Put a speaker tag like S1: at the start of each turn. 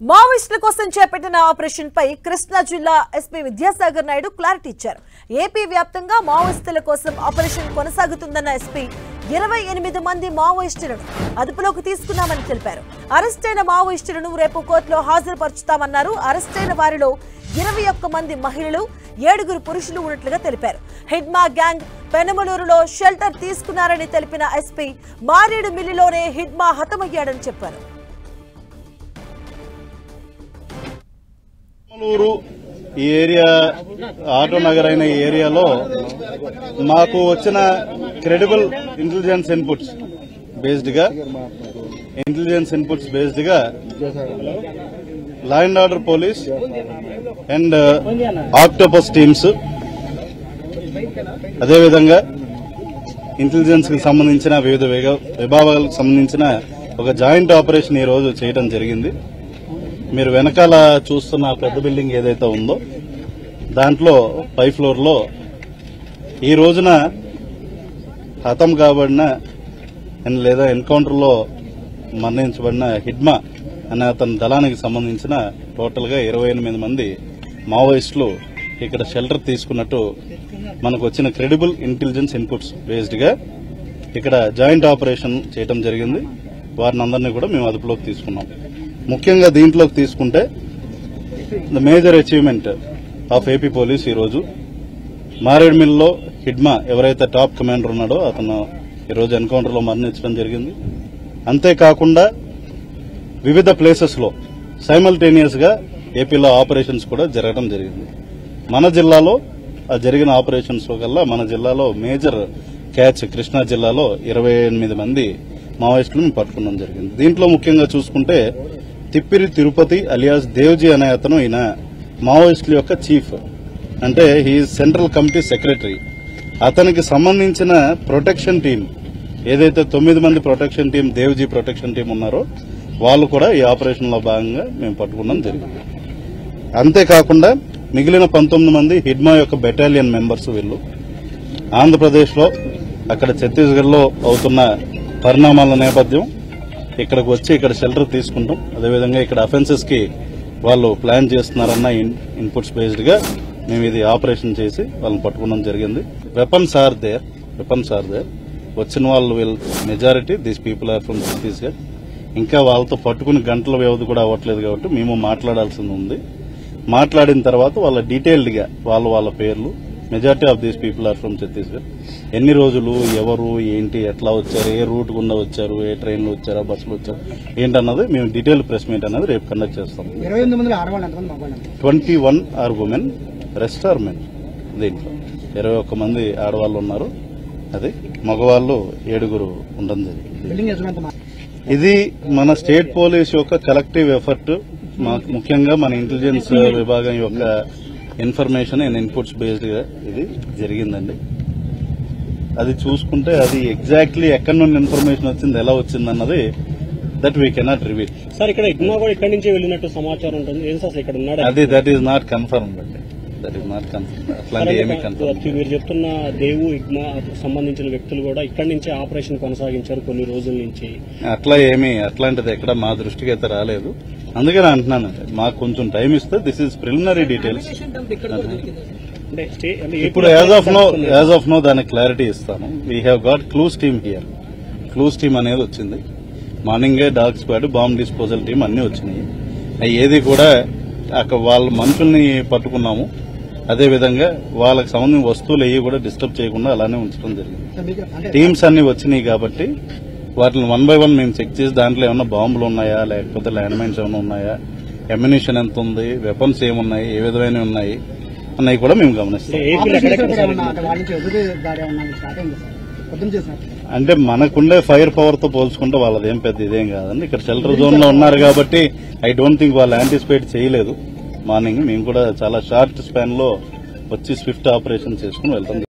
S1: మావోయిస్టుల కోసం చేపట్టిన ఆపరేషన్ పై కృష్ణా జిల్లా ఎస్పీ విద్యాసాగర్ నాయుడు క్లారిటీ ఇచ్చారు. ఏపీ వ్యాప్తంగా మావోయిస్టుల కోసం ఆపరేషన్ కొనసాగుతుందన్న ఎస్పీ 28 మంది మావోయిస్టులను అదుపులోకి తీసుకున్నామని తెలిపారు. అరెస్టైన మావోయిస్టులను రేపు కోర్టులో హాజరుపరుచుతామన్నారు. అరెస్టైన వారిలో 21 మంది మహిళలు, 7 పురుషులు ఉన్నట్లుగా తెలిపారు. హిడ్మా గ్యాంగ్ పెనమలూరులో షెల్టర్ తీసుకున్నారని తెలిపిన ఎస్పీ మారేడు మిల్లిలోనే హిడ్మా హతమయ్యాడని చెప్పారు.
S2: ఈ ఏరియా ఆటో నగర్ అయిన ఈ ఏరియాలో మాకు వచ్చిన క్రెడిబుల్ ఇంటెలిజెన్స్ ఇన్పుట్స్ బేస్డ్ గా law and order police and octopus teams, అదేవిధంగా ఇంటెలిజెన్స్ కి సంబంధించిన వివిధ విభాగాలకు సంబంధించిన ఒక జాయింట్ ఆపరేషన్ ఈ రోజు చేయడం జరిగింది. మీరు వెనకాల చూస్తున్న పెద్ద బిల్డింగ్ ఏదైతే ఉందో దాంట్లో పై ఫ్లోర్ లో ఈ రోజున హతం కాబడిన లేదా ఎన్కౌంటర్ లో మరణించబడిన హిడ్మా అనే అతని దళానికి సంబంధించిన టోటల్ గా 28 మంది మావోయిస్టులు ఇక్కడ షెల్టర్ తీసుకున్నట్టు మనకు వచ్చిన క్రెడిబుల్ ఇంటెలిజెన్స్ ఇన్పుట్స్ బేస్డ్ గా ఇక్కడ జాయింట్ ఆపరేషన్ చేయడం జరిగింది. వారిని అందరినీ కూడా మేము అదుపులోకి తీసుకున్నాం. ముఖ్యంగా దీంట్లోకి తీసుకుంటే the major achievement of AP police ఈ రోజు మారేడుమిల్లో హిడ్మా ఎవరైతే టాప్ కమాండర్ ఉన్నాడో అతను ఈ రోజు ఎన్కౌంటర్ లో మరణించడం జరిగింది. అంతేకాకుండా వివిధ ప్లేసెస్ లో సైమల్టేనియస్ గా ఏపీలో ఆపరేషన్స్ కూడా జరగడం జరిగింది. మన జిల్లాలో జరిగిన ఆపరేషన్స్ లో కల్లా మన జిల్లాలో మేజర్ క్యాచ్ కృష్ణా జిల్లాలో 28 మంది మావోయిస్టులను పట్టుకోవడం జరిగింది. దీంట్లో ముఖ్యంగా చూసుకుంటే తిప్పిరి తిరుపతి అలియాస్ దేవ్జీ అనే అతను ఈయన మావోయిస్టుల యొక్క చీఫ్, అంటే హీ సెంట్రల్ కమిటీ సెక్రటరీ. అతనికి సంబంధించిన ప్రొటెక్షన్ టీం ఏదైతే 9 మంది protection team Devji protection team ఉన్నారో వాళ్ళు కూడా ఈ ఆపరేషన్ లో భాగంగా మేము పట్టుకోవడం జరిగింది. అంతేకాకుండా మిగిలిన 19 మంది హిడ్మా యొక్క బెటాలియన్ మెంబర్స్. వీళ్ళు ఆంధ్రప్రదేశ్ లో అక్కడ ఛత్తీస్గఢ్ లో అవుతున్న పరిణామాల నేపథ్యం ఇక్కడికి వచ్చి ఇక్కడ షెల్టర్ తీసుకుంటాం. అదేవిధంగా ఇక్కడ అఫెన్సెస్ కి వాళ్ళు ప్లాన్ చేస్తున్నారన్న ఇన్పుట్స్ బేస్డ్ గా మేము ఇది ఆపరేషన్ చేసి వాళ్ళని పట్టుకోవడం జరిగింది. Weapons are there. వచ్చిన వాళ్ళు majority these people are from Chhattisgarh. ఇంకా వాళ్ళతో పట్టుకుని గంటల వ్యవధి కూడా అవ్వట్లేదు కాబట్టి మేము మాట్లాడాల్సింది ఉంది. మాట్లాడిన తర్వాత వాళ్ళ డీటెయిల్డ్ గా వాళ్ళ పేర్లు, majority of these people are from Chhattisgarh, ఎన్ని రోజులు, ఎవరు, ఏంటి, ఎట్లా వచ్చారు, ఏ రూట్ గుండా వచ్చారు, ఏ ట్రైన్లో వచ్చారా, బస్సులో వచ్చారు ఏంటన్నది మేము డీటెయిల్ ప్రెస్ మీట్ అనేది రేపు కండక్ట్ చేస్తాం. 21 are women, rest are men. దీంట్లో 21 మంది ఆడవాళ్లు ఉన్నారు. అది మగవాళ్లు 7 ఉండడం జరిగింది. ఇది మన స్టేట్ పోలీస్ యొక్క కలెక్టివ్ ఎఫర్ట్. ముఖ్యంగా మన ఇంటెలిజెన్స్ విభాగం యొక్క ఇన్ఫర్మేషన్ అండ్ ఇన్పుట్స్ బేస్డ్ గా ఇది జరిగిందండి. అది చూసుకుంటే అది ఎగ్జాక్ట్లీ ఎక్కడి నుండి ఇన్ఫర్మేషన్ వచ్చింది, ఎలా వచ్చింది అన్నది that we cannot reveal.
S3: Sir ఇక్కడ ఇగ్మా కూడా ఇక్కడి నుంచి వెళ్ళినట్టు సమాచారం ఉంటుంది. ఏం సార్ ఇక్కడ ఉన్నాడు?
S2: అది దట్ ఈస్ నాట్ కన్ఫర్మ్ అండి. అట్లాంటి ఏమీ కన్ఫర్మ్.
S3: మీరు చెప్తున్న దేవు ఇగ్మా సంబంధించిన వ్యక్తులు కూడా ఇక్కడి నుంచి ఆపరేషన్ కొనసాగించారు కొన్ని రోజుల నుంచి.
S2: అట్లాంటిది ఎక్కడ మా దృష్టికి అయితే రాలేదు. అందుకని అంటున్నాను, మాకు కొంచెం టైం ఇస్తే దిస్ ఈజ్ ప్రిలిమినరీ డీటెయిల్స్. ఇప్పుడు యాజ్ ఆఫ్ నో దానికి క్లారిటీ ఇస్తాను. We have got clues team here. Clues team అనేది వచ్చింది. మార్నింగే dog squad, bomb disposal team అన్ని వచ్చినాయి. ఏది కూడా అక్కడ వాళ్ళ మనుషుల్ని పట్టుకున్నాము. అదేవిధంగా వాళ్ళకి సంబంధించిన వస్తువులు అవి కూడా డిస్టర్బ్ చేయకుండా అలానే ఉంచడం జరిగింది. టీమ్స్ అన్ని వచ్చినాయి కాబట్టి వాటిని 1 by 1 మేము చెక్ చేసి దాంట్లో ఏమన్నా బాంబులు ఉన్నాయా, లేకపోతే ల్యాండ్ మైన్స్ ఏమైనా ఉన్నాయా, ఎమ్యునిషన్ ఎంత ఉంది, వెపన్స్ ఏమున్నాయి, ఏ విధమైన ఉన్నాయి అన్నవి కూడా మేము గమనిస్తాం. అంటే మనకుండే ఫైర్ పవర్ తో పోల్చుకుంటే వాళ్ళదేం పెద్ద ఇదేం కాదండి. ఇక్కడ షెల్టర్ జోన్ లో ఉన్నారు కాబట్టి ఐ డోంట్ థింక్ వాళ్ళు యాంటిసిపేట్ చేయలేదు. మార్నింగ్ మేము కూడా చాలా షార్ట్ స్పాన్ లో వచ్చి స్విఫ్ట్ ఆపరేషన్ చేసుకుని వెళ్తాం.